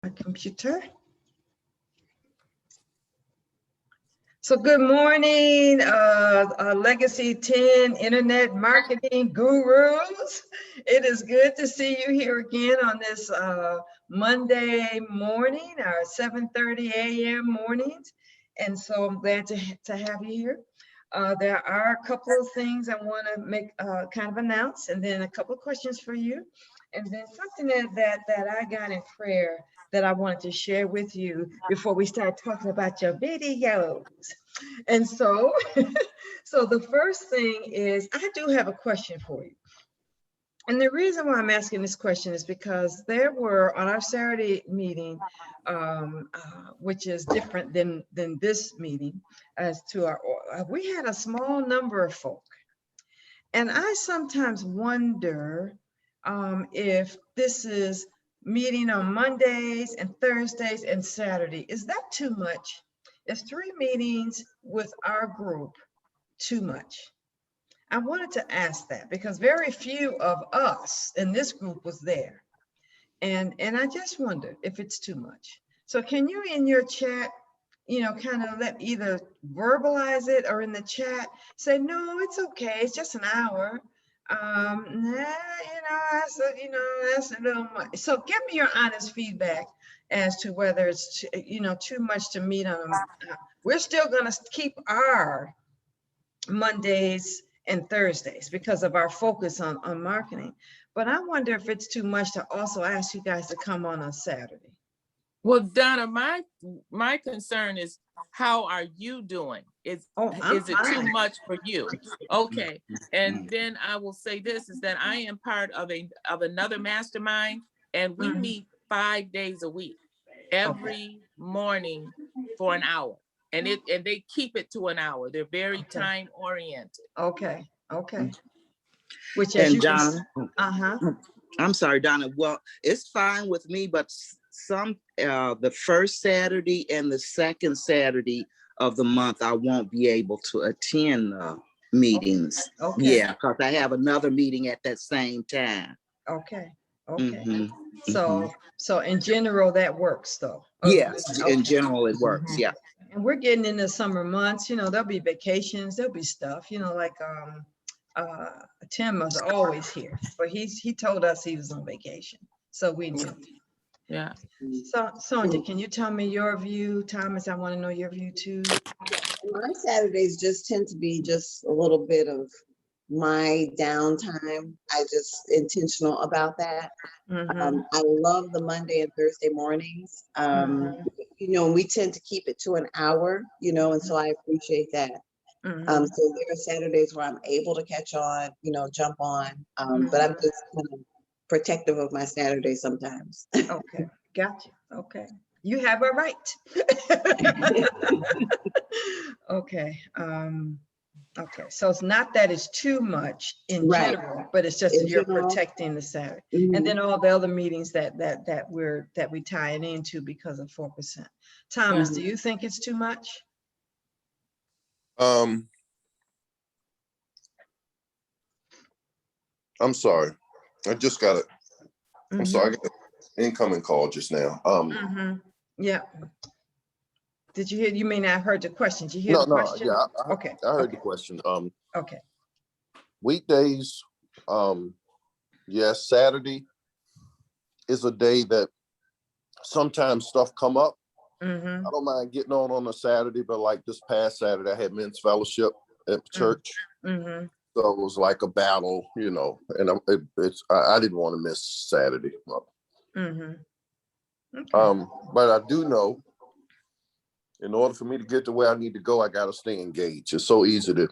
my computer. So good morning, Legacy 10 Internet Marketing Gurus. It is good to see you here again on this Monday morning, our 7:30 a.m. mornings. And so I'm glad to have you here. There are a couple of things I want to make kind of announce, and then a couple of questions for you. And then something that I got in prayer that I wanted to share with you before we start talking about your videos. And so, so the first thing is, I do have a question for you. And the reason why I'm asking this question is because there were on our Saturday meeting, which is different than this meeting, as to our, we had a small number of folk. And I sometimes wonder if this is meeting on Mondays and Thursdays and Saturday. Is that too much? Is 3 meetings with our group too much? I wanted to ask that because very few of us in this group was there. And I just wondered if it's too much. So can you in your chat, kind of let either verbalize it or in the chat say, no, it's okay, it's just an hour. That's a little much. So give me your honest feedback as to whether it's, too much to meet on them. We're still gonna keep our Mondays and Thursdays because of our focus on marketing. But I wonder if it's too much to also ask you guys to come on a Saturday. Well, Donna, my concern is, how are you doing? Is it too much for you? Okay. And then I will say this, is that I am part of another mastermind, and we meet 5 days a week, every morning for an hour. And they keep it to an hour. They're very time oriented. Okay. Which, as you Donna, I'm sorry, Donna. Well, it's fine with me, but the first Saturday and the second Saturday of the month, I won't be able to attend meetings. Okay. Yeah, because I have another meeting at that same time. Okay. So in general, that works though. Yes, in general, it works. Yeah. And we're getting into summer months, there'll be vacations, there'll be stuff, like Tim was always here, but he told us he was on vacation, so we knew. Yeah. So Sonja, can you tell me your view? Thomas, I want to know your view too. My Saturdays just tend to be just a little bit of my downtime. I just intentional about that. I love the Monday and Thursday mornings. We tend to keep it to an hour, and so I appreciate that. So there are Saturdays where I'm able to catch on, jump on, but I'm just kind of protective of my Saturdays sometimes. Okay, gotcha. Okay, you have a right. Okay. Okay, so it's not that it's too much in general, but it's just you're protecting the Saturday, and then all the other meetings that we tie it into because of 4%. Thomas, do you think it's too much? I'm sorry, I just got it. I'm sorry, I got an incoming call just now. Yeah. Did you hear? You may not have heard the question. Did you hear the question? Yeah. Okay. I heard the question. Okay. Weekdays, yes, Saturday is a day that sometimes stuff come up. I don't mind getting on a Saturday, but like this past Saturday, I had men's fellowship at the church. So it was like a battle, and I didn't want to miss Saturday. But I do know, in order for me to get to where I need to go, I got to stay engaged. It's so easy to,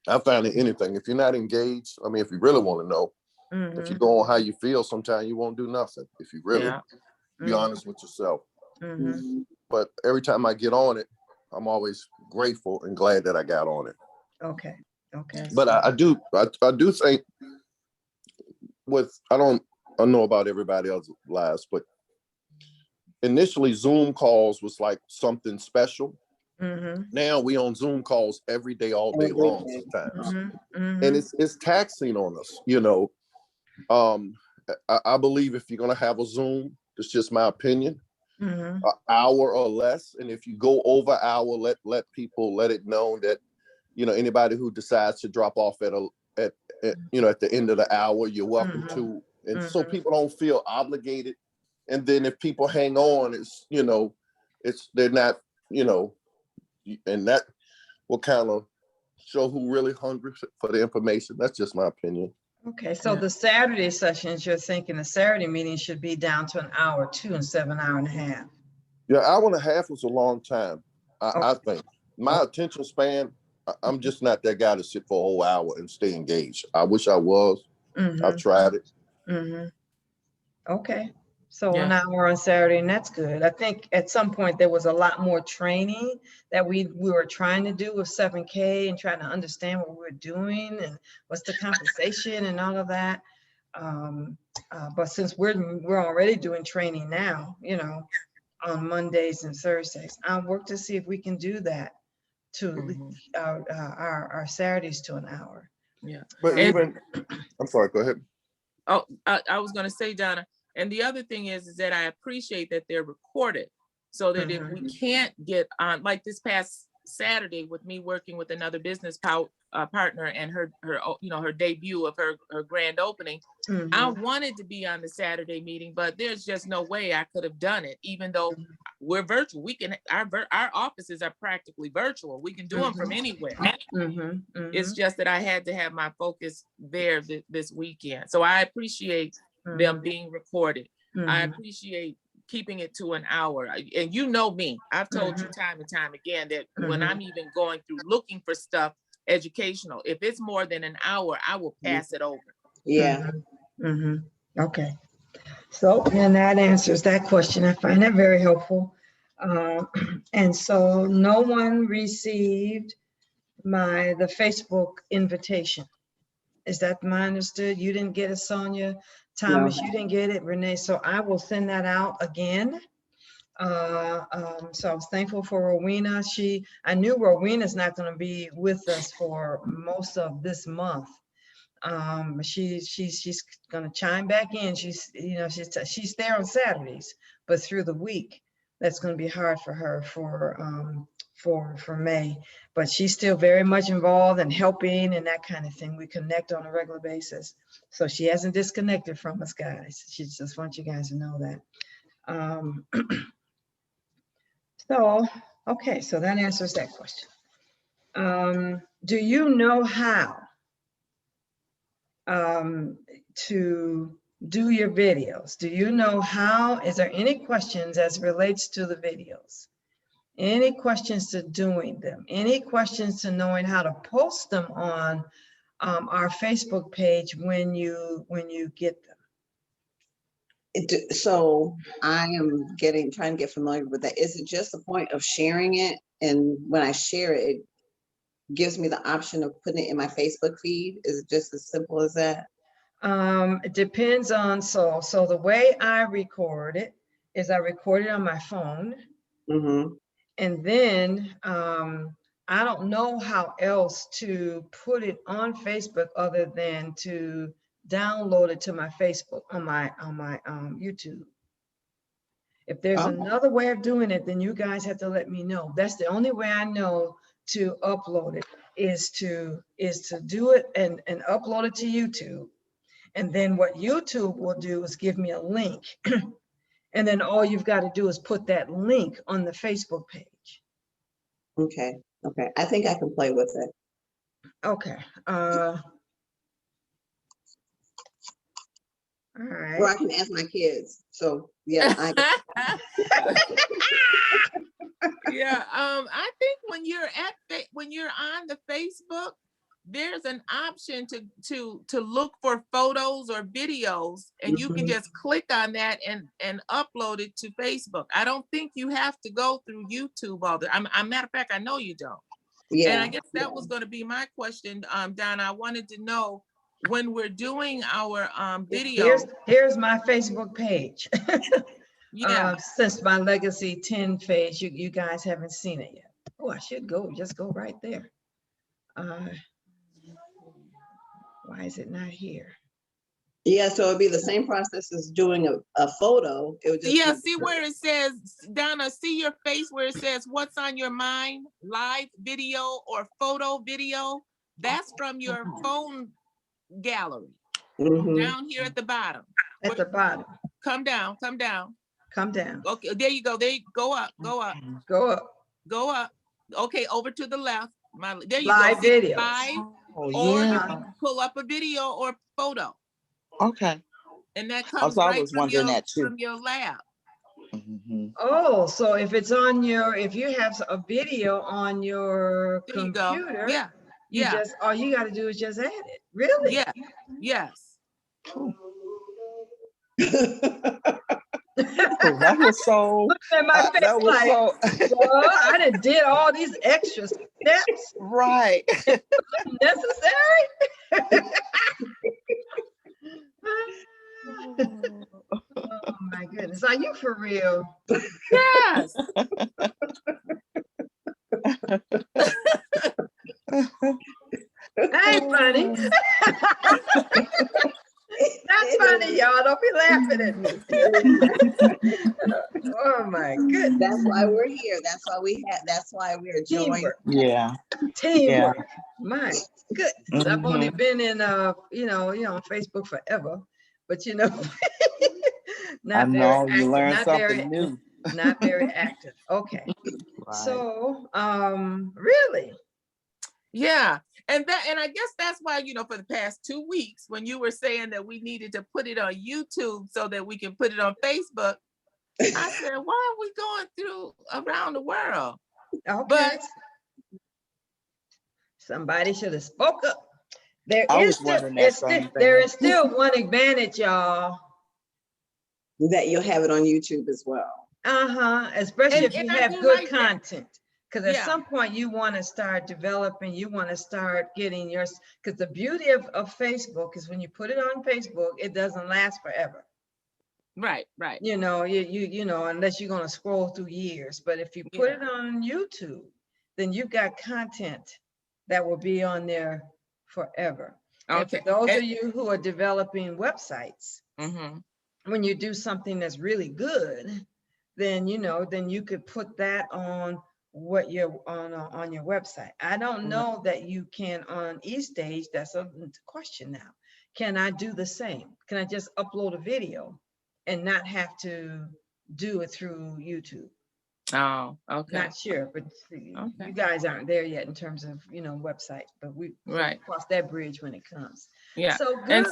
I find that anything, if you're not engaged, if you really want to know, if you go on how you feel, sometimes you won't do nothing. If you really be honest with yourself. But every time I get on it, I'm always grateful and glad that I got on it. Okay. But I do think I don't know about everybody else's lives, but initially Zoom calls was like something special. Now we on Zoom calls every day, all day long sometimes. And it's taxing on us, I believe if you're going to have a Zoom, It's just my opinion. Mm-hmm. An hour or less. And if you go over hour, let people let it know that, you know, anybody who decides to drop off at the end of the hour, you're welcome to. And so people don't feel obligated. And then if people hang on, it's, you know, they're not, you know, and that will kind of show who really hungry for the information. That's just my opinion. Okay, so the Saturday sessions, you're thinking the Saturday meeting should be down to an hour too instead of an hour and a half. Yeah, hour and a half was a long time. I think my attention span, I'm just not that guy to sit for a whole hour and stay engaged. I wish I was. I've tried it. Okay, so an hour on Saturday, and that's good. I think at some point there was a lot more training that we were trying to do with 7K and trying to understand what we're doing and what's the compensation and all of that. But since we're already doing training now, you know, on Mondays and Thursdays, I'll work to see if we can do that to our Saturdays to an hour. Yeah. But even, I'm sorry, go ahead. Oh, I was going to say, Donna, and the other thing is that I appreciate that they're recorded so that if we can't get on, like this past Saturday with me working with another business partner and her you know, her debut of her grand opening, I wanted to be on the Saturday meeting, but there's just no way I could have done it, even though we're virtual. We can, our offices are practically virtual. We can do them from anywhere. It's just that I had to have my focus there this weekend. So I appreciate them being recorded. I appreciate keeping it to an hour. And you know me, I've told you time and time again that when I'm even going through looking for stuff educational, if it's more than an hour, I will pass it over. Yeah. Okay. So, and that answers that question. I find that very helpful. And so no one received the Facebook invitation. Is that my understood? You didn't get it, Sonia? Thomas, you didn't get it, Renee. So I will send that out again. So I was thankful for Rowena. I knew Rowena's not going to be with us for most of this month. She's going to chime back in. She's there on Saturdays, but through the week, that's going to be hard for her for May. But she's still very much involved and helping and that kind of thing. We connect on a regular basis, so she hasn't disconnected from us, guys. She just wants you guys to know that. So okay, so that answers that question. Do you know how to do your videos? Do you know how? Is there any questions as relates to the videos? Any questions to doing them? Any questions to knowing how to post them on our Facebook page when you get them? So I am trying to get familiar with that. Is it just the point of sharing it? And when I share it, it gives me the option of putting it in my Facebook feed? Is it just as simple as that? It depends on, so the way I record it is I record it on my phone. And then I don't know how else to put it on Facebook other than to download it to my Facebook on my YouTube. If there's another way of doing it, then you guys have to let me know. That's the only way I know to upload it, is to do it and upload it to YouTube. And then what YouTube will do is give me a link. And then all you've got to do is put that link on the Facebook page. Okay. I think I can play with it. Okay. All right. Or I can ask my kids. So yeah. Yeah. I think when you're on the Facebook, there's an option to look for photos or videos, and you can just click on that and upload it to Facebook. I don't think you have to go through YouTube all the time. Matter of fact, I know you don't. Yeah. And I guess that was going to be my question, Donna. I wanted to know, when we're doing our video. Here's my Facebook page. Yeah. Since my Legacy 10 page, you guys haven't seen it yet. Oh, I should just go right there. Why is it not here? Yeah, so it'd be the same process as doing a photo. It would just Yeah, be see where it says, Donna, see your face where it says, what's on your mind? Live video or photo video? That's from your phone gallery. Down here at the bottom. At the bottom. Come down, come down. Come down. Okay, there you go. There you go up, go up, Go up. go up. Okay, over to the left. There you Live go. See, videos. live, Oh, or you yeah. can pull up a video or photo. Okay. And that comes I right was from wondering your, that too. from your lab. Oh, so if it's on your, if you have a video on your There you go. computer, Yeah, you yeah, just, all you got to do is just add it. Really? yeah, yes. That was so. Look at my face That was like, so. well, I done did all these extra steps Right. necessary. Oh my goodness, are you for real? Yes. That ain't funny. That's funny, y'all. Don't be laughing at me. Oh my goodness. That's why we're here. That's why that's why we're joined. Teamwork. Yeah. Teamwork. My goodness. I've only Mhm. been in you know, on Facebook forever, but you know, I not very know you active, learned not something very, new. not very active. Okay. Right. So, really? Yeah. And I guess that's why, you know, for the past 2 weeks, when you were saying that we needed to put it on YouTube so that we can put it on Facebook, I said, why are we going through around the world? Okay. But somebody should have spoke up. There I is was wondering that same thing. there is still one advantage, y'all. That you'll have it on YouTube as well. Especially if you I have do good like that. content. Because at Yeah. some point you want to start developing, you want to start getting yours. Because the beauty of Facebook is when you put it on Facebook, it doesn't last forever. Right, right. You know, you know, unless you're going to scroll through years. But if you put it on YouTube, then you've got content that will be on there forever. And for those of you who are developing websites, when you do something that's really good, then you know, then you could put that on what you're on your website. I don't know that you can on eStage. That's a question now. Can I do the same? Can I just upload a video and not have to do it through YouTube? Oh, okay. Not sure, but you guys aren't there yet in terms of, you know, website, but we cross that bridge when it comes. Yeah. So good.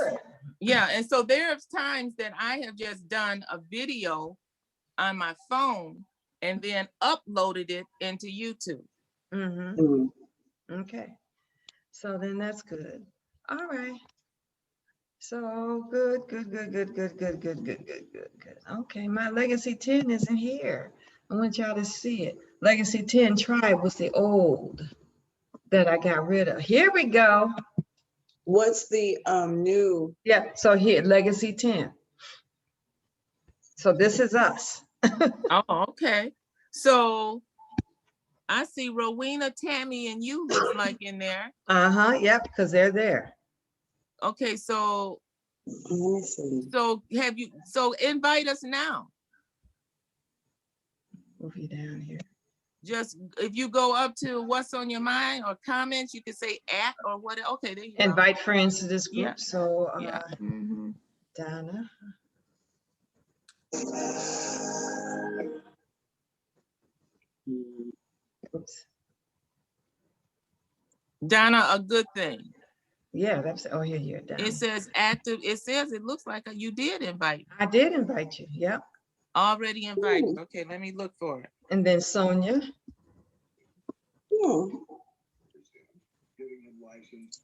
And so there's times that I have just done a video on my phone and then uploaded it into YouTube. Okay. So then that's good. All right. So good. Okay, my Legacy 10 isn't here. I want y'all to see it. Legacy 10 Tribe was the old that I got rid of. Here we go. What's the new? Yeah, so here, Legacy 10. So this is us. Oh, okay. So I see Rowena, Tammy, and you looks like in there. Yep, because they're there. Okay, so have you, so invite us now. Move you down here. Just if you go up to what's on your mind or comments, you can say at or what. Okay, there you go. Invite friends to this group. So Donna. Oops. Donna, a good thing. Yeah, that's, oh, here, Donna. It says active, it looks like you did invite. I did invite you, yep. Already invited. Okay, let me look for it. And then Sonia.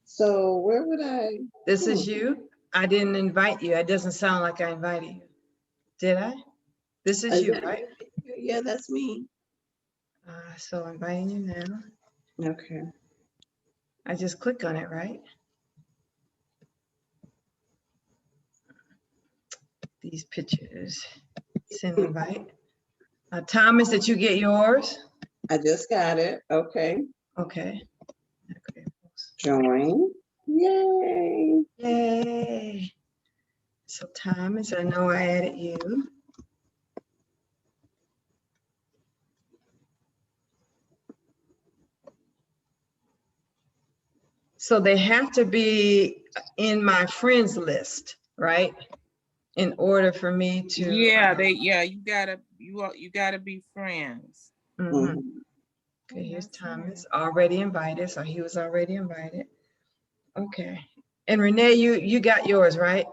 So where would I? This is you. I didn't invite you. It doesn't sound like I invited you. Did I? This is you, right? Yeah, that's me. So I'm inviting you now. Okay. I just click on it, right? These pictures. Send invite. Thomas, did you get yours? I just got it. Okay. Okay. Join. Yay. Yay. So Thomas, I know I added you. So they have to be in my friends list, right? In order for me to. Yeah, you gotta be friends. Okay, here's Thomas, already invited, so he was already invited. Okay, and Renee, you got yours, right?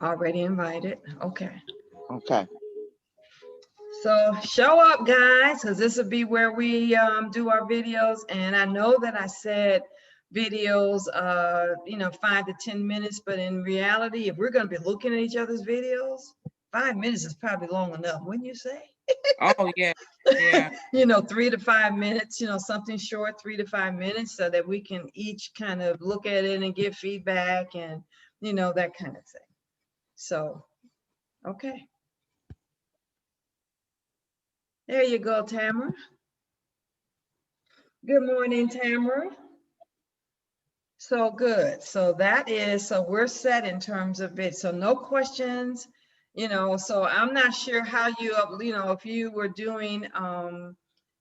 Already invited, okay. Okay. So show up, guys, because this will be where we do our videos. And I know that I said videos, 5 to 10 minutes, but in reality, if we're going to be looking at each other's videos, 5 minutes is probably long enough, wouldn't you say? Oh, yeah. 3 to 5 minutes, something short, 3 to 5 minutes, so that we can each kind of look at it and give feedback and, that kind of thing. So, okay. There you go, Tamara. Good morning, Tamara. So good. So we're set in terms of it. So no questions, so I'm not sure how if you were doing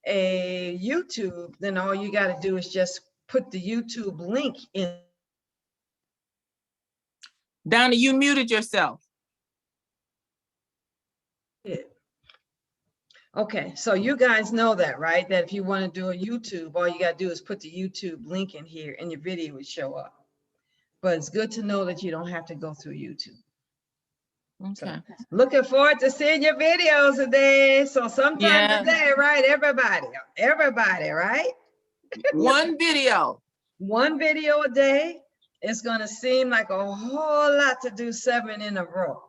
a YouTube, then all you got to do is just put the YouTube link in. Donna, you muted yourself. Okay, so you guys know that, right? That if you want to do a YouTube, all you got to do is put the YouTube link in here and your video would show up. But it's good to know that you don't have to go through YouTube. Okay. So, looking forward to seeing your videos today. So sometime today, right? Everybody, right? One video. One video a day. It's going to seem like a whole lot to do 7 in a row.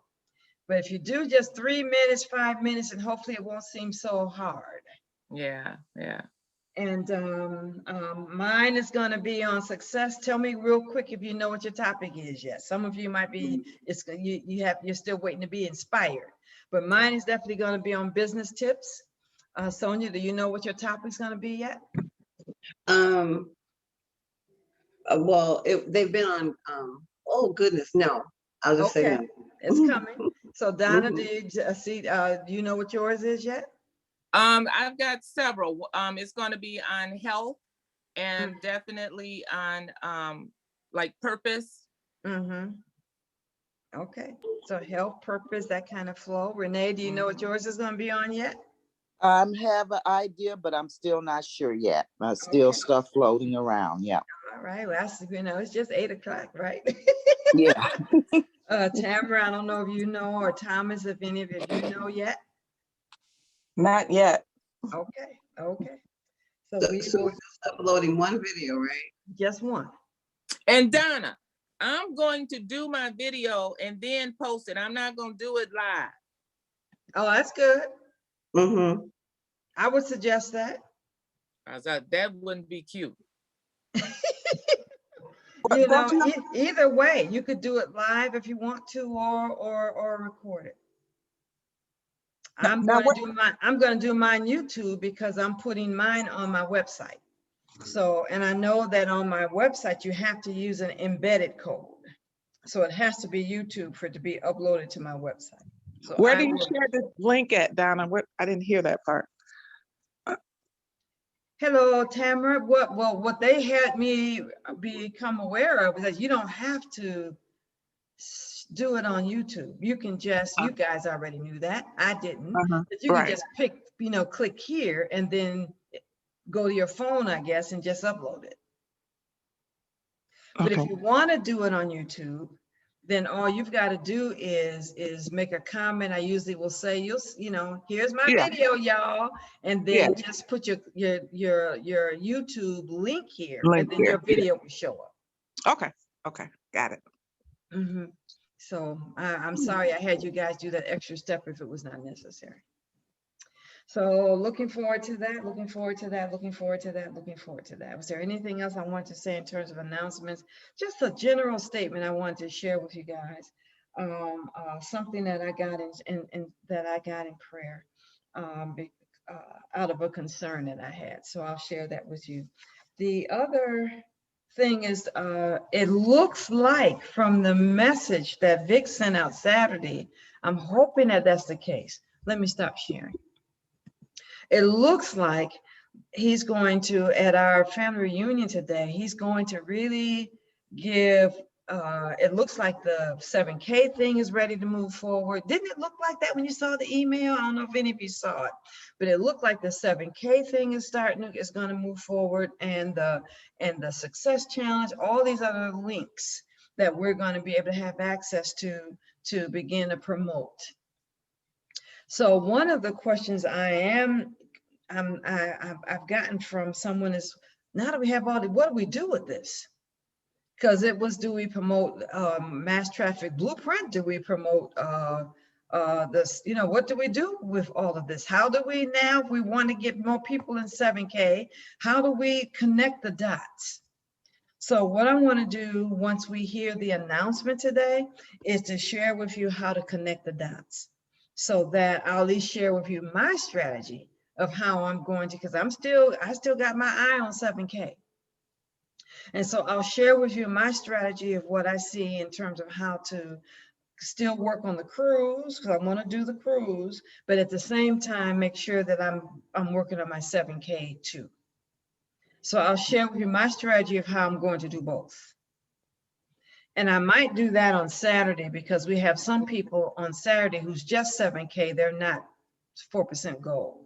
But if you do just 3 minutes, 5 minutes, and hopefully it won't seem so hard. Yeah. And mine is going to be on success. Tell me real quick if you know what your topic is yet. Some of you might be, you're still waiting to be inspired. But mine is definitely going to be on business tips. Sonia, do you know what your topic is going to be yet? Well, they've been on. Oh goodness, no. I'll just say no. It's coming. So Donna, do you know what yours is yet? I've got several. It's going to be on health and definitely on like purpose. Okay, so health, purpose, that kind of flow. Renee, do you know what yours is going to be on yet? I have an idea, but I'm still not sure yet. Still stuff floating around. Yeah. All right. Well, it's just 8 o'clock, right? Yeah. Tamara, I don't know if you know, or Thomas, if any of you know yet. Not yet. Okay. So we're just uploading one video, right? Just one. And Donna, I'm going to do my video and then post it. I'm not going to do it live. Oh, that's good. I would suggest that. I thought that wouldn't be cute. Either way, you could do it live if you want to, or record it. I'm going to do mine YouTube because I'm putting mine on my website. So, and I know that on my website, you have to use an embedded code. So it has to be YouTube for it to be uploaded to my website. So where do you share the link at, Donna? I didn't hear that part. Hello, Tamara. What they had me become aware of is that you don't have to do it on YouTube. You can just, you guys already knew that. I didn't. But you can just pick, click here and then go to your phone, I guess, and just upload it. But if you want to do it on YouTube, then all you've got to do is make a comment. I usually will say, here's my video, y'all, and then just put your YouTube link here, and then your video will show up. Okay, got it. So I'm sorry I had you guys do that extra step if it was not necessary. So looking forward to that, looking forward to that, looking forward to that, looking forward to that. Was there anything else I wanted to say in terms of announcements? Just a general statement I wanted to share with you guys. Something that I got in prayer. out of a concern that I had. So I'll share that with you. The other thing is, it looks like from the message that Vic sent out Saturday, I'm hoping that that's the case. Let me stop sharing. It looks like he's going to, at our family reunion today, he's going to really give, it looks like the 7K thing is ready to move forward. Didn't it look like that when you saw the email? I don't know if any of you saw it, but it looked like the 7K thing is going to move forward, and the success challenge, all these other links that we're going to be able to have access to begin to promote. So one of the questions I've gotten from someone is, now that we have all the, what do we do with this? Because it was, do we promote mass traffic blueprint? Do we promote this, you know, what do we do with all of this? How do we now, if we want to get more people in 7K, how do we connect the dots? So what I want to do once we hear the announcement today is to share with you how to connect the dots, so that I'll at least share with you my strategy of how I'm going to, because I still got my eye on 7K. And so I'll share with you my strategy of what I see in terms of how to still work on the cruise, because I want to do the cruise, but at the same time, make sure that I'm working on my 7K too. So I'll share with you my strategy of how I'm going to do both. And I might do that on Saturday, because we have some people on Saturday who's just 7K, they're not 4% gold.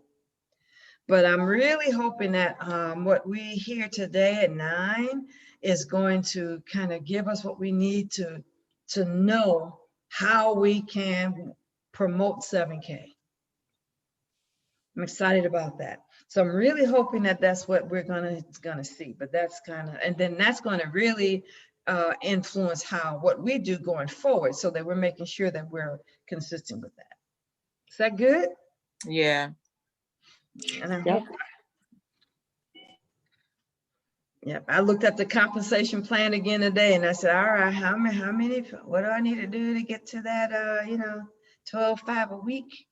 But I'm really hoping that what we hear today at 9 is going to kind of give us what we need to know how we can promote 7K. I'm excited about that. So I'm really hoping that that's what we're gonna see. But that's kind of, and then that's going to really influence what we do going forward, so that we're making sure that we're consistent with that. Is that good? Yeah. And I hope. Yep, I looked at the compensation plan again today, and I said, all right, how many, what do I need to do to get to that, 12.5 a week?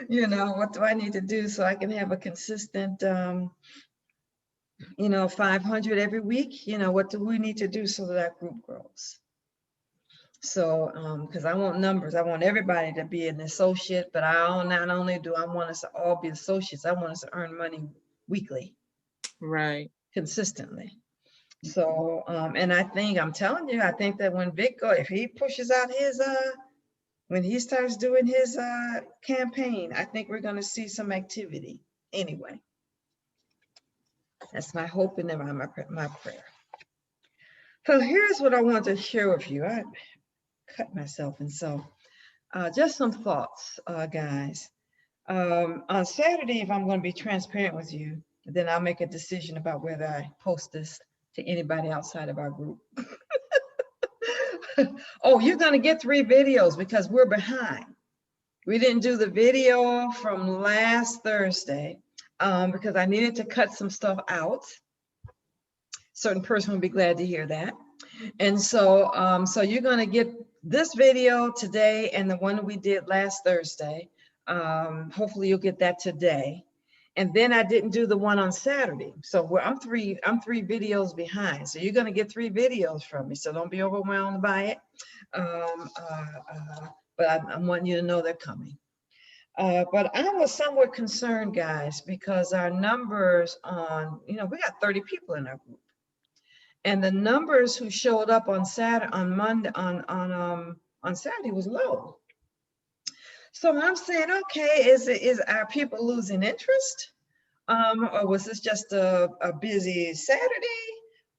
You know, what do I need to do so I can have a consistent, 500 every week? You know, what do we need to do so that our group grows? So, because I want numbers, I want everybody to be an associate, but not only do I want us to all be associates, I want us to earn money weekly. Right. Consistently. So, and I'm telling you, I think that when Vic if he pushes out his, when he starts doing his campaign, I think we're going to see some activity anyway. That's my hope and my prayer. So here's what I want to share with you. I cut myself, and so just some thoughts, guys. On Saturday, if I'm going to be transparent with you, then I'll make a decision about whether I post this to anybody outside of our group. Oh, you're going to get 3 videos because we're behind. We didn't do the video from last Thursday because I needed to cut some stuff out. Certain person would be glad to hear that. And so, so you're going to get this video today and the one that we did last Thursday. Hopefully you'll get that today. And then I didn't do the one on Saturday. So I'm three videos behind. So you're going to get 3 videos from me. So don't be overwhelmed by it. But I want you to know they're coming. But I was somewhat concerned, guys, because our numbers on, we got 30 people in our group. And the numbers who showed up on Saturday, on Monday, on Saturday was low. So I'm saying, okay, is our people losing interest? Or was this just a busy Saturday?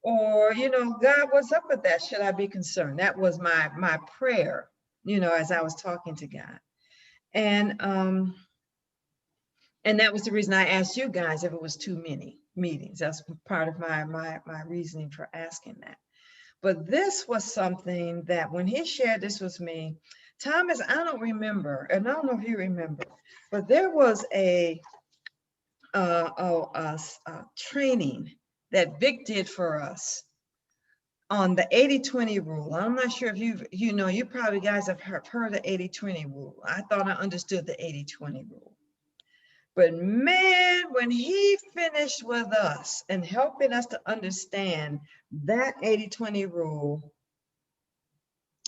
Or, God, what's up with that? Should I be concerned? That was my prayer, as I was talking to God. And that was the reason I asked you guys if it was too many meetings. That's part of my reasoning for asking that. But this was something that when he shared this with me, Thomas, I don't remember, and I don't know if you remember, but there was a training that Vic did for us on the 80-20 rule. I'm not sure if you probably guys have heard the 80-20 rule. I thought I understood the 80-20 rule. But man, when he finished with us and helping us to understand that 80-20 rule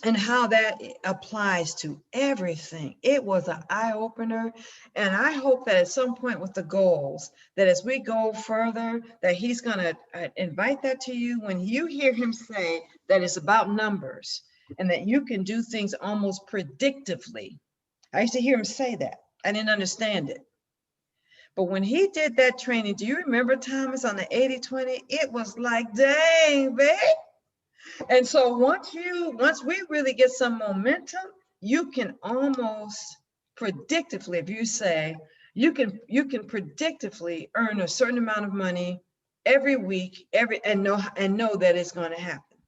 and how that applies to everything, it was an eye-opener. And I hope that at some point with the goals, that as we go further, that he's going to invite that to you when you hear him say that it's about numbers and that you can do things almost predictively. I used to hear him say that. I didn't understand it. But when he did that training, do you remember, Thomas, on the 80-20? It was like, dang, babe. And so once we really get some momentum, you can almost predictively, if you say, you can predictively earn a certain amount of money every week, and know that it's going to happen.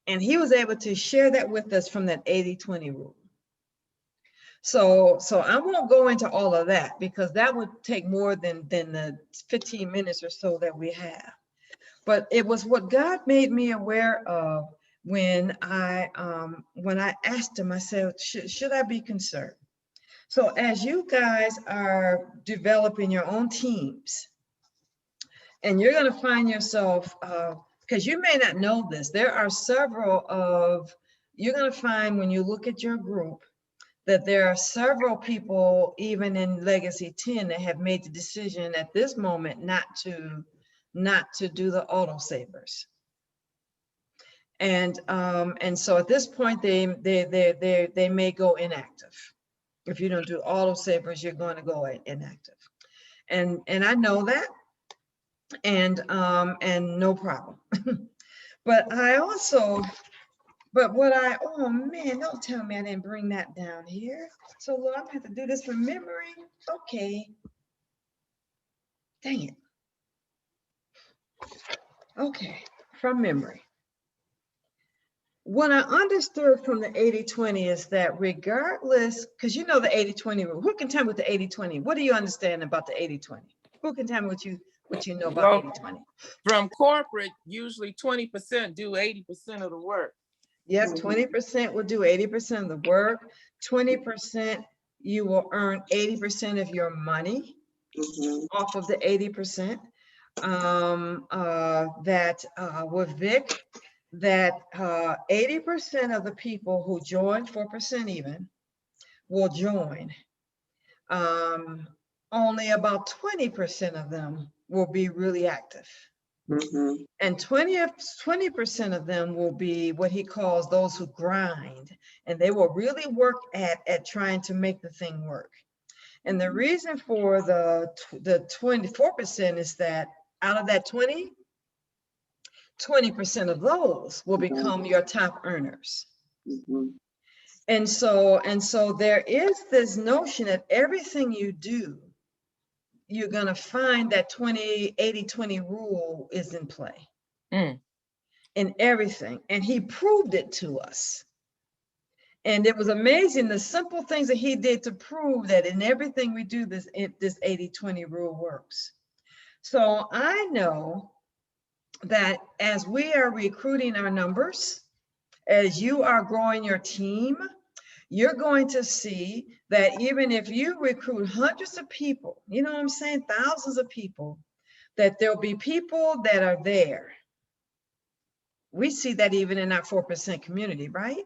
And he was able to share that with us from that 80-20 rule. So I won't go into all of that because that would take more than the 15 minutes or so that we have. But it was what God made me aware of when I asked him. I said, should I be concerned? So as you guys are developing your own teams, and you're going to find yourself, because you may not know this, there are several you're going to find when you look at your group, that there are several people, even in Legacy 10, that have made the decision at this moment not to do the autosavers. And so at this point, they may go inactive. If you don't do autosavers, you're going to go inactive. And I know that, and no problem. But oh man, don't tell me I didn't bring that down here. So Lord, I'm gonna have to do this from memory. Okay. Dang it. Okay, from memory. What I understood from the 80-20 is that regardless, because you know the 80-20 rule. Who can tell me what the 80-20? What do you understand about the 80-20? Who can tell me what you know about 80-20? From corporate, usually 20% do 80% of the work. Yep, 20% will do 80% of the work. 20% you will earn 80% of your money off of the 80%. With Vic, that 80% of the people who join 4% even will join. Only about 20% of them will be really active. And 20% of them will be what he calls those who grind, and they will really work at trying to make the thing work. And the reason for the 24% is that out of that 20% of those will become your top earners. And so there is this notion that everything you do, you're going to find that 80-20 rule is in play in everything. And he proved it to us. And it was amazing the simple things that he did to prove that in everything we do, this 80-20 rule works. So I know that as we are recruiting our numbers, as you are growing your team, you're going to see that even if you recruit hundreds of people, you know what I'm saying, thousands of people, that there'll be people that are there. We see that even in our 4% community, right?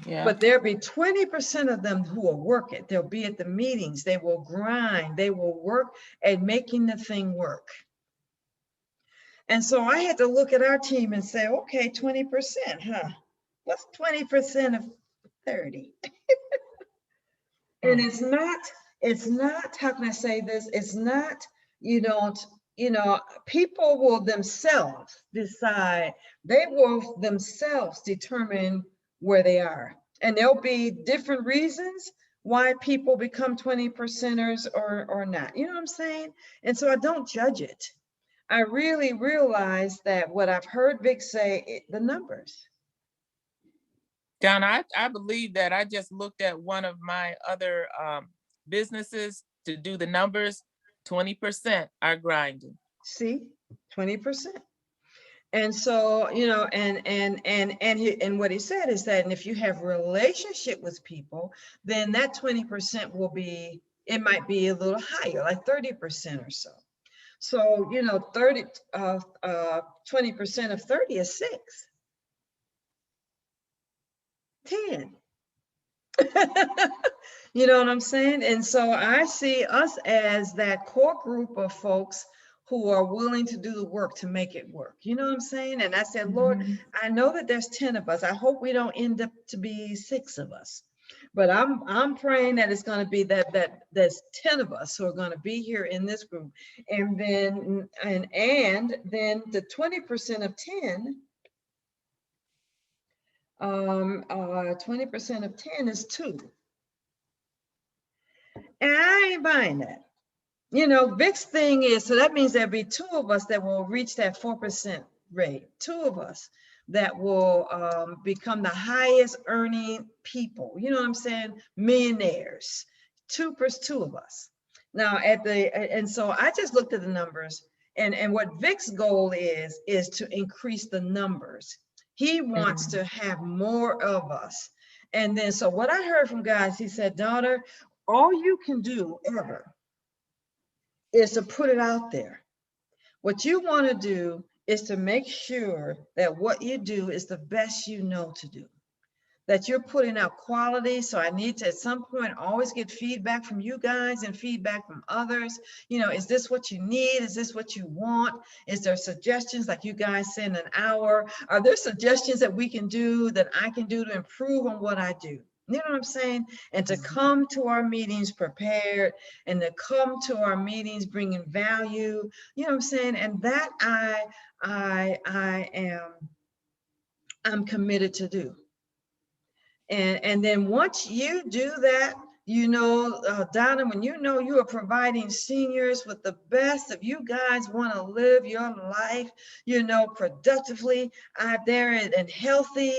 Yeah. But there'll be 20% of them who will work it. They'll be at the meetings. They will grind. They will work at making the thing work. And so I had to look at our team and say, okay, 20%, huh? What's 20% of 30? And it's not, how can I say this? It's not, people will themselves decide, they will themselves determine where they are. And there'll be different reasons why people become 20%ers or not. You know what I'm saying? And so I don't judge it. I really realized that what I've heard Vic say, the numbers. John, I believe that. I just looked at one of my other businesses to do the numbers. 20% are grinding. See, 20%. And so, you know, and what he said is that, and if you have relationship with people, then that 20% will be, it might be a little higher, like 30% or so. So, you know, 20% of 30 is 6. 10. You know what I'm saying? And so I see us as that core group of folks who are willing to do the work to make it work. You know what I'm saying? And I said, Lord, I know that there's 10 of us. I hope we don't end up to be 6 of us. But I'm praying that it's going to be that there's 10 of us who are going to be here in this group. And then then the 20% of 10, 20% of 10 is 2. And I ain't buying that. You know, Vic's thing is, so that means there'll be 2 of us that will reach that 4% rate. 2 of us that will become the highest earning people. You know what I'm saying? Millionaires. 2 of us. Now and so I just looked at the numbers, and what Vic's goal is to increase the numbers. He wants to have more of us. And then, so what I heard from God, he said, daughter, all you can do ever is to put it out there. What you want to do is to make sure that what you do is the best you know to do, that you're putting out quality. So I need to, at some point, always get feedback from you guys and feedback from others. You know, is this what you need? Is this what you want? Is there suggestions, like you guys said, in an hour? Are there suggestions that we can do, that I can do to improve on what I do? You know what I'm saying? And to come to our meetings prepared, and to come to our meetings bringing value. You know what I'm saying? And that I'm committed to do. And then once you do that, you know, Donna, when you know you are providing seniors with the best, if you guys want to live your life, you know, productively out there and healthy,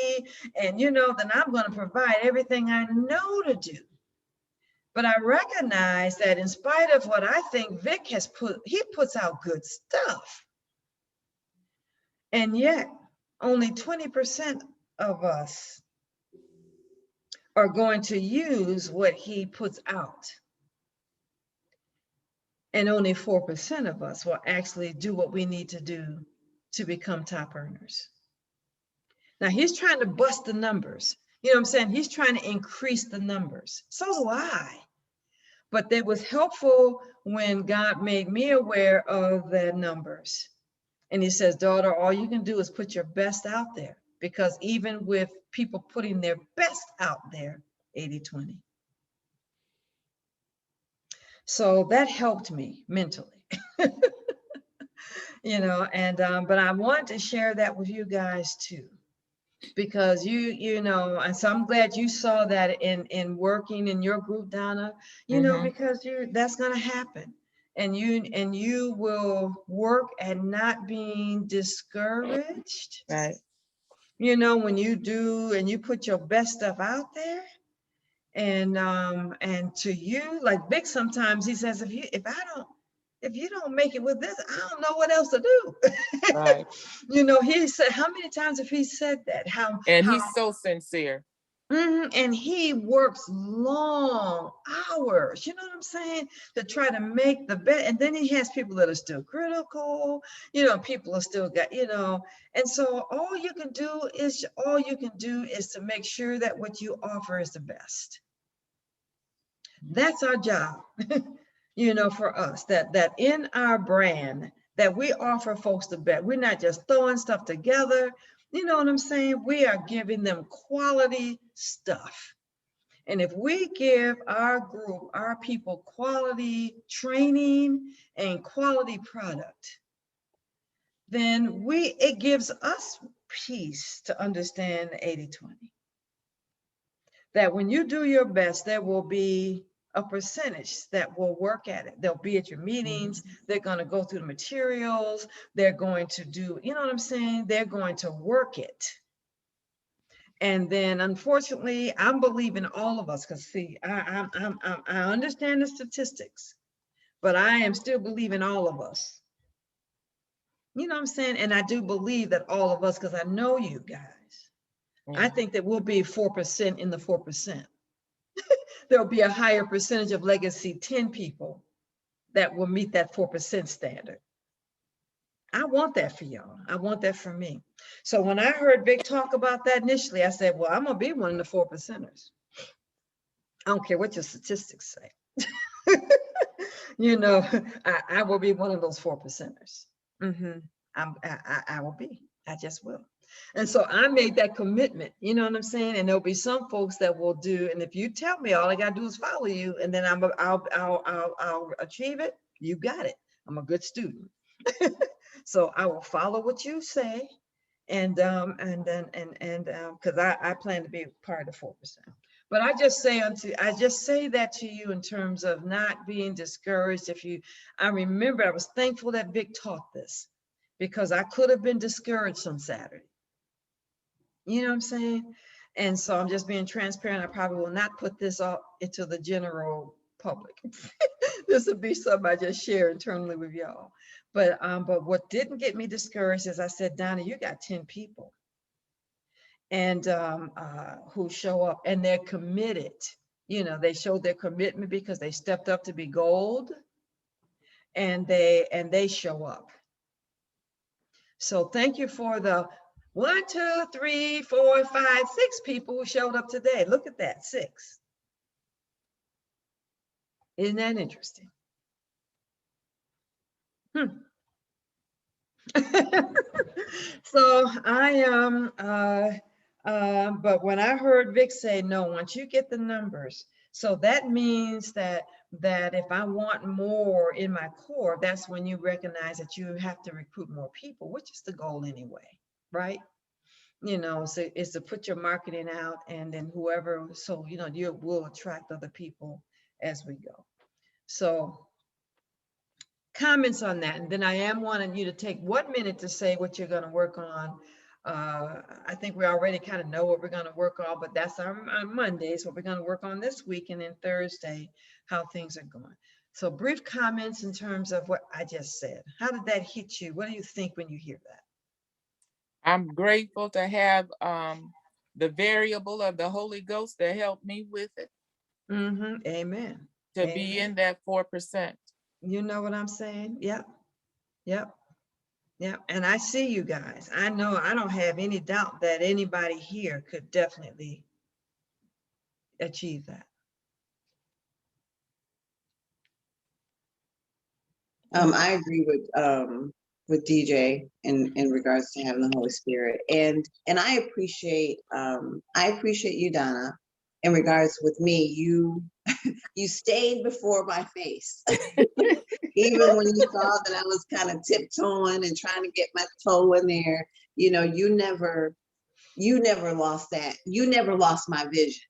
and, you know, then I'm going to provide everything I know to do. But I recognize that in spite of what I think Vic has he puts out good stuff. And yet only 20% of us are going to use what he puts out. And only 4% of us will actually do what we need to do to become top earners. Now he's trying to bust the numbers. You know what I'm saying? He's trying to increase the numbers. So do I. But it was helpful when God made me aware of the numbers. And he says, daughter, all you can do is put your best out there, because even with people putting their best out there, 80-20. So that helped me mentally, you know, and but I want to share that with you guys too, because you know, and so I'm glad you saw that in working in your group, Donna, you know, because that's going to happen. And you will work at not being discouraged. Right. You know, when you do and you put your best stuff out there. And to you, like Vic, sometimes he says, if you don't make it with this, I don't know what else to do. Right. You know, he said, how many times have he said that? He's so sincere. And he works long hours, you know what I'm saying, to try to make the best. And then he has people that are still critical, you know, people are still got, you know, and so all you can do is to make sure that what you offer is the best. That's our job, you know, for us, that in our brand, that we offer folks the best. We're not just throwing stuff together. You know what I'm saying? We are giving them quality stuff. And if we give our group, our people, quality training and quality product, then it gives us peace to understand 80-20. That when you do your best, there will be a percentage that will work at it. They'll be at your meetings. They're going to go through the materials. They're going to do, you know what I'm saying? They're going to work it. And then, unfortunately, I'm believing all of us, because see, I understand the statistics, but I am still believing all of us. You know what I'm saying? And I do believe that all of us, because I know you guys, I think that we'll be 4% in the 4%. There'll be a higher percentage of Legacy 10 people that will meet that 4% standard. I want that for y'all. I want that for me. So when I heard Vic talk about that initially, I said, well, I'm gonna be one of the 4%ers. I don't care what your statistics say. You know, I will be one of those 4%ers. I will be. I just will. And so I made that commitment. You know what I'm saying? And there'll be some folks that will do. And if you tell me, all I gotta do is follow you, and then I'll achieve it. You got it. I'm a good student. So I will follow what you say, and because I plan to be part of the 4%. But I just say that to you in terms of not being discouraged. I remember I was thankful that Vic taught this, because I could have been discouraged on Saturday. You know what I'm saying? And so I'm just being transparent. I probably will not put this out into the general public. This would be something I just share internally with y'all. But what didn't get me discouraged is I said, Donna, you got 10 people and who show up, and they're committed. You know, they showed their commitment because they stepped up to be gold, and they show up. So thank you for the 1, 2, 3, 4, 5, 6 people who showed up today. Look at that, 6. Isn't that interesting? So but when I heard Vic say, no, once you get the numbers, so that means that if I want more in my core, that's when you recognize that you have to recruit more people, which is the goal anyway, right? You know, so it's to put your marketing out, and then whoever, so, you know, you will attract other people as we go. So comments on that, and then I am wanting you to take 1 minute to say what you're going to work on. I think we already kind of know what we're going to work on, but that's our Mondays, what we're going to work on this week, and then Thursday, how things are going. So brief comments in terms of what I just said. How did that hit you? What do you think when you hear that? I'm grateful to have the variable of the Holy Ghost to help me with it. Amen. To be in that 4%. You know what I'm saying? Yep. And I see you guys. I know, I don't have any doubt that anybody here could definitely achieve that. I agree with DJ in regards to having the Holy Spirit, and I appreciate you, Donna, in regards with me. You stayed before my face. Even when you saw that I was kind of tiptoeing and trying to get my toe in there, you know, you never lost that. You never lost my vision.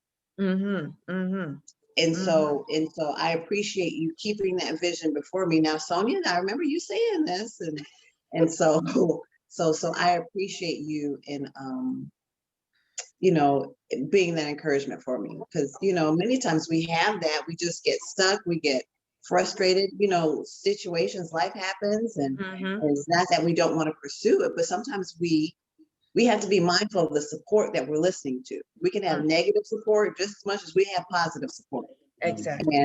And so I appreciate you keeping that vision before me. Now, Sonia, I remember you saying this, and so I appreciate you in you know, being that encouragement for me, because, you know, many times we have that, we just get stuck, we get frustrated, you know, situations, life happens, and it's not that we don't want to pursue it, but sometimes we have to be mindful of the support that we're listening to. We can have negative support just as much as we have positive support. Exactly.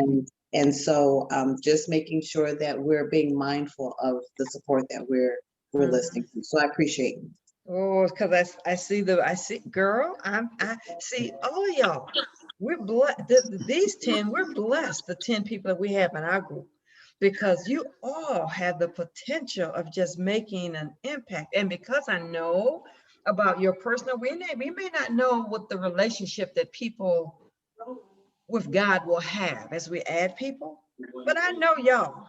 And so just making sure that we're being mindful of the support that we're listening to. So I appreciate you. Oh, because I see, girl, I see all of y'all. We're blessed. These 10, we're blessed, the 10 people that we have in our group, because you all have the potential of just making an impact. And because I know about your personal, we may not know what the relationship that people with God will have as we add people, but I know y'all,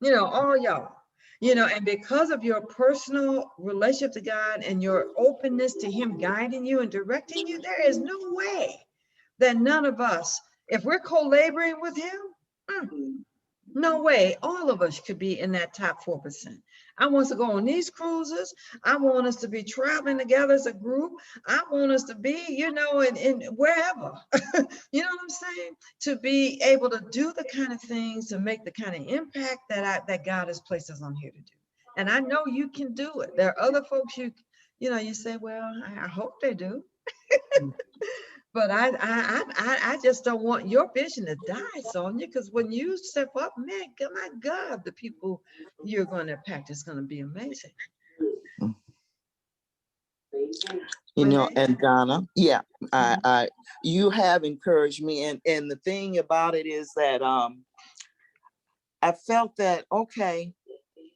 you know, all y'all. You know, and because of your personal relationship to God and your openness to Him guiding you and directing you, there is no way that none of us, if we're co-laboring with Him, no way all of us could be in that top 4%. I want us to go on these cruises. I want us to be traveling together as a group. I want us to be, you know, in wherever, you know what I'm saying? To be able to do the kind of things, to make the kind of impact that God has placed us on here to do. And I know you can do it. There are other folks you say, well, I hope they do. But I just don't want your vision to die, Sonia, because when you step up, man, my God, the people you're going to impact is going to be amazing. You know, and Donna, yeah, you have encouraged me, and the thing about it is that I felt that, okay,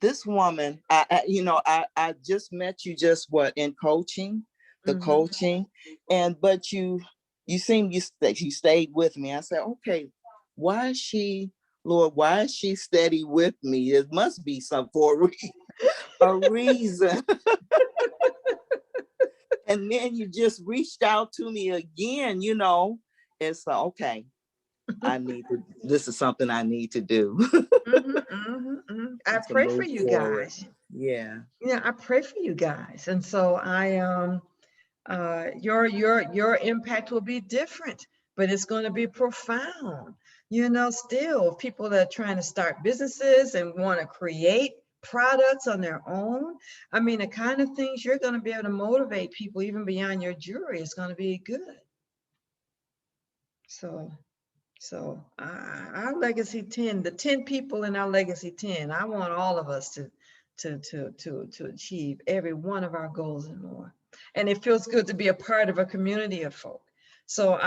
this woman, I just met you in coaching, coaching, but you stayed with me. I said, okay, why is she, Lord, why is she steady with me? It must be some for a reason. And then you just reached out to me again, it's like, okay, this is something I need to do. I pray for you guys. Yeah. Yeah, I pray for you guys. And so your impact will be different, but it's going to be profound. Still people that are trying to start businesses and want to create products on their own. I mean, the kind of things you're going to be able to motivate people even beyond your jury is going to be good. So our legacy 10, the 10 people in our legacy 10, I want all of us to achieve every one of our goals and more. And it feels good to be a part of a community of folk. So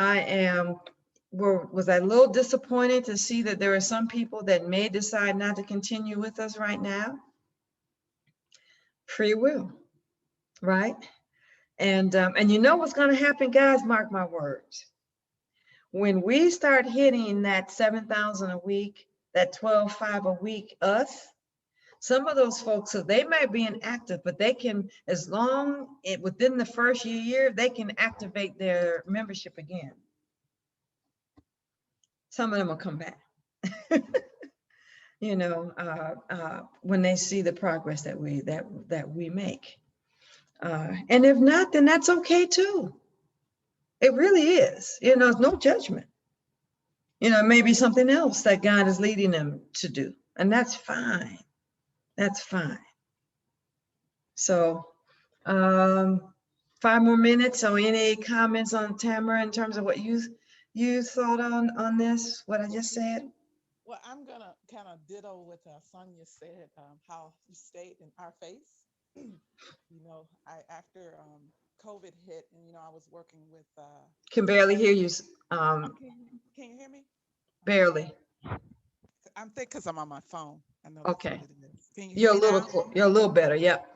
was I a little disappointed to see that there are some people that may decide not to continue with us right now? Free will, right? And you know what's going to happen, guys? Mark my words. When we start hitting that 7,000 a week, that 12,500 a week, some of those folks, so they might be inactive, but they can, as long within the first year, they can activate their membership again. Some of them will come back, when they see the progress that we make. And if not, then that's okay too. It really is. No judgment. Maybe something else that God is leading them to do, and that's fine. That's fine. So 5 more minutes. So any comments on Tamara in terms of what you thought on this, what I just said? Well, I'm gonna kind of ditto what Sonia said, how you stayed in our face. After COVID hit, and I was working with can barely hear you. Can you hear me? Barely. I'm thinking because I'm on my phone. I know. Okay. Can you you're a little better. Yep.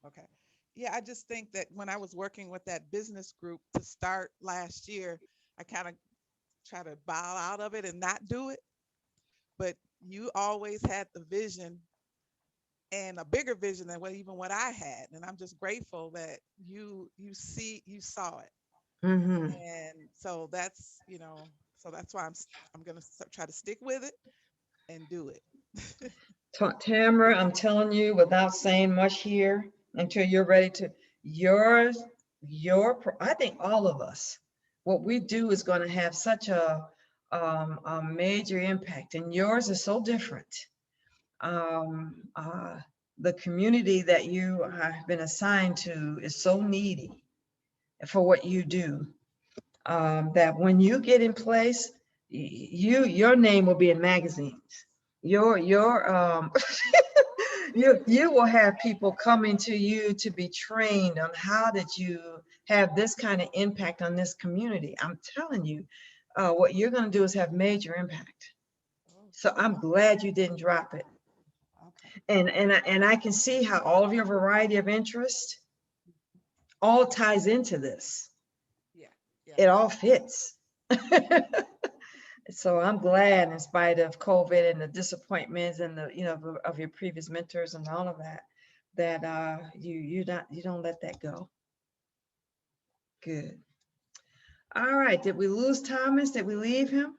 Okay. Yeah, I just think that when I was working with that business group to start last year, I kind of try to bow out of it and not do it. But you always had the vision, and a bigger vision than what I had, and I'm just grateful that you saw it. And so that's that's why I'm gonna try to stick with it and do it. Tamara, I'm telling you, without saying much here, until you're ready to, I think all of us, what we do is going to have such a major impact, and yours is so different. The community that you have been assigned to is so needy for what you do, that when you get in place, your name will be in magazines. You will have people coming to you to be trained on how did you have this kind of impact on this community. I'm telling you, what you're going to do is have major impact. So I'm glad you didn't drop it. And I can see how all of your variety of interest all ties into this. Yeah. It all fits. So I'm glad, in spite of COVID and the disappointments and the of your previous mentors and all of that, that you don't let that go. Good. All right. Did we lose Thomas? Did we leave him?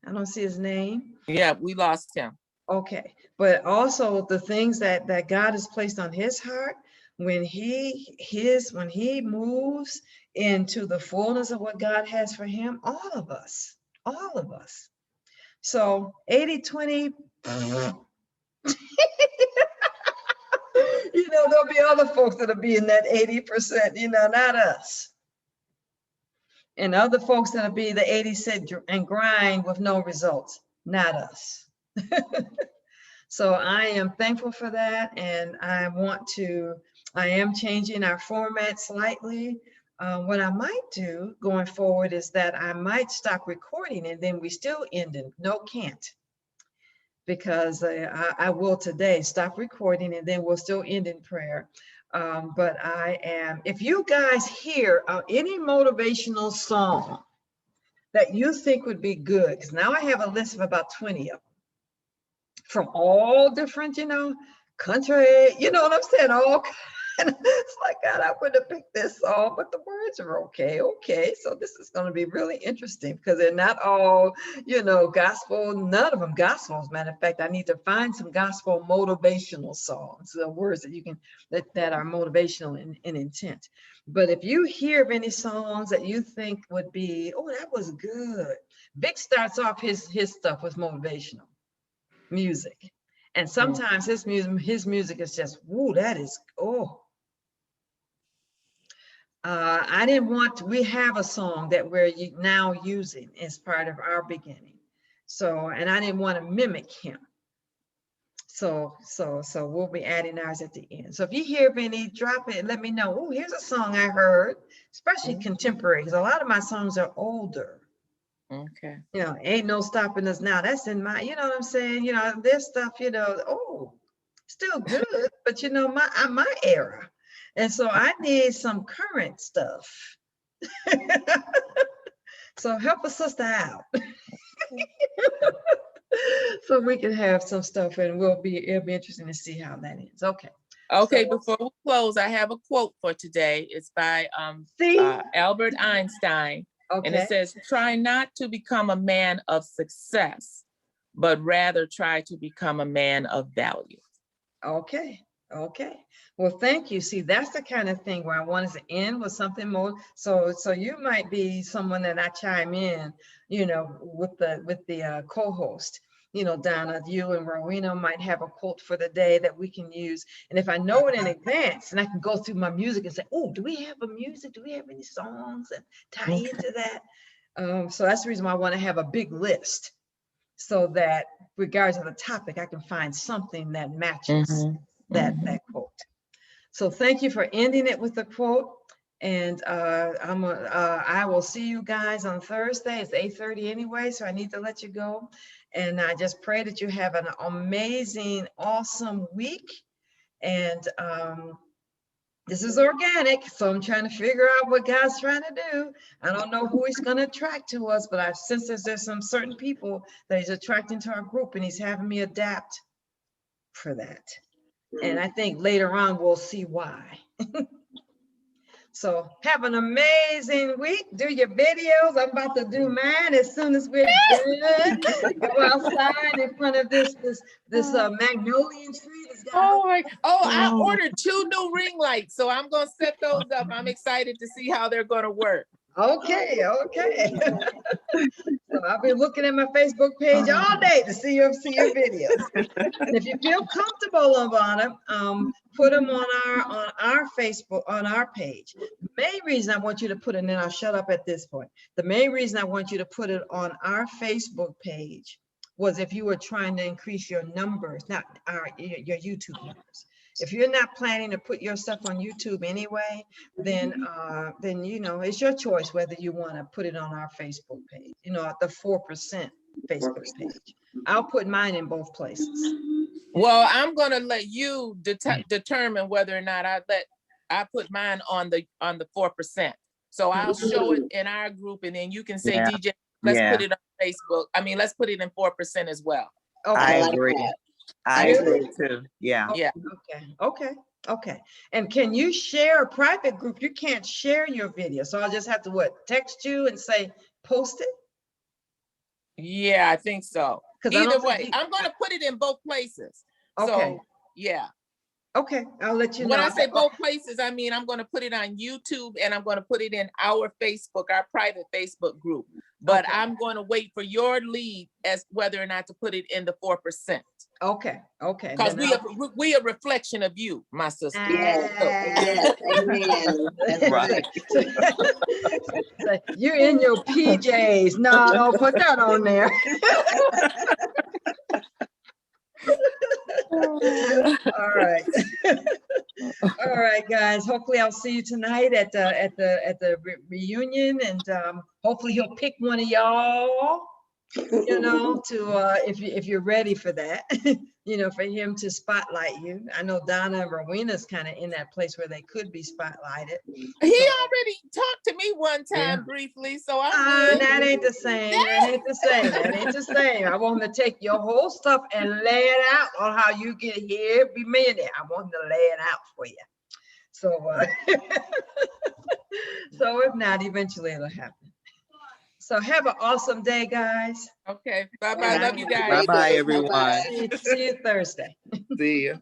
I don't see his name. Yeah, we lost him. Okay, but also the things that God has placed on his heart, when he moves into the fullness of what God has for him, all of us. So 80-20. You know, there'll be other folks that'll be in that 80%, you know, not us. And other folks that'll be the 80% and grind with no results, not us. So I am thankful for that. And I am changing our format slightly. What I might do going forward is that I might stop recording and then we still end in, no, can't. Because I will today stop recording and then we'll still end in prayer. But if you guys hear any motivational song that you think would be good, because now I have a list of about 20 of them from all different, you know, country, you know what I'm saying? All kind. It's like, God, I would have picked this song, but the words are okay. Okay, so this is going to be really interesting because they're not all, you know, gospel, none of them gospels. Matter of fact, I need to find some gospel motivational songs, the words that you can, that are motivational in intent. But if you hear of any songs that you think would be, oh, that was good. Vic starts off his stuff with motivational music. And sometimes his music is just, woo, that is, oh. I didn't want to, we have a song that we're now using as part of our beginning. So, and I didn't want to mimic him. So we'll be adding ours at the end. So if you hear of any, drop it and let me know. Oh, here's a song I heard, especially contemporary, because a lot of my songs are older. Okay. You know, ain't no stopping us now. That's in my, you know what I'm saying? You know, this stuff, you know, oh, still good, but you know, my era. And so I need some current stuff. So help a sister out. So we can have some stuff and it'll be interesting to see how that ends. Okay. Okay, so, before we close, I have a quote for today. It's by Albert Einstein. Okay. And it says, try not to become a man of success, but rather try to become a man of value. Okay. Okay. Well, thank you. See, that's the kind of thing where I wanted to end with something more. So you might be someone that I chime in, you know, with the co-host. You know, Donna, you and Rowena might have a quote for the day that we can use. And if I know it in advance, and I can go through my music and say, oh, do we have a music? Do we have any songs that tie into that? So that's the reason why I want to have a big list so that regardless of the topic, I can find something that matches that quote. So thank you for ending it with the quote. And I will see you guys on Thursday. It's 8:30 anyway, so I need to let you go. And I just pray that you have an amazing, awesome week. And this is organic, so I'm trying to figure out what God's trying to do. I don't know who he's going to attract to us, but I've sensed there's some certain people that he's attracting to our group, and he's having me adapt for that. And I think later on we'll see why. So have an amazing week. Do your videos. I'm about to do mine as soon as we're done. Go outside in front of this magnolia tree. I ordered 2 new ring lights, so I'm gonna set those up. I'm excited to see how they're gonna work. Okay. So I'll be looking at my Facebook page all day to see your videos. And if you feel comfortable, Lavana, put them on our Facebook, on our page. The main reason I want you to put it, and then I'll shut up at this point. The main reason I want you to put it on our Facebook page was if you were trying to increase your numbers, not your YouTube numbers. If you're not planning to put your stuff on YouTube anyway, then you know, it's your choice whether you want to put it on our Facebook page, you know, at the 4% Facebook page. I'll put mine in both places. Well, I'm gonna let you determine whether or not I put mine on the 4%. So I'll show it in our group, and then you can say, DJ, let's put it on Facebook. I mean, let's put it in 4% as well. Okay. I agree. I agree too. Yeah. Okay. And can you share a private group? You can't share your video. So I'll just have to text you and say, post it? Yeah, I think so. Either way, I'm going to put it in both places. Okay. So, yeah. Okay, I'll let you know. When I say both places, I mean, I'm going to put it on YouTube and I'm going to put it in our Facebook, our private Facebook group. But I'm going to wait for your lead as whether or not to put it in the 4%. Okay, okay. Because we a reflection of you, my sister. Yes, yes, amen. That's right. So you're in your PJs. No, don't put that on there. All right. All right, guys. Hopefully I'll see you tonight at the reunion, and hopefully he'll pick one of y'all, you know, to if you're ready for that, you know, for him to spotlight you. I know Donna and Rowena's kind of in that place where they could be spotlighted. He already talked to me one time briefly, so I'm good. That ain't the same. That ain't the same. That ain't the same. I want him to take your whole stuff and lay it out on how you get here, be millionaire. I want him to lay it out for you. So, so if not, eventually it'll happen. So have an awesome day, guys. Okay. Bye-bye. Love you guys. Bye-bye, everyone. See you Thursday. See you.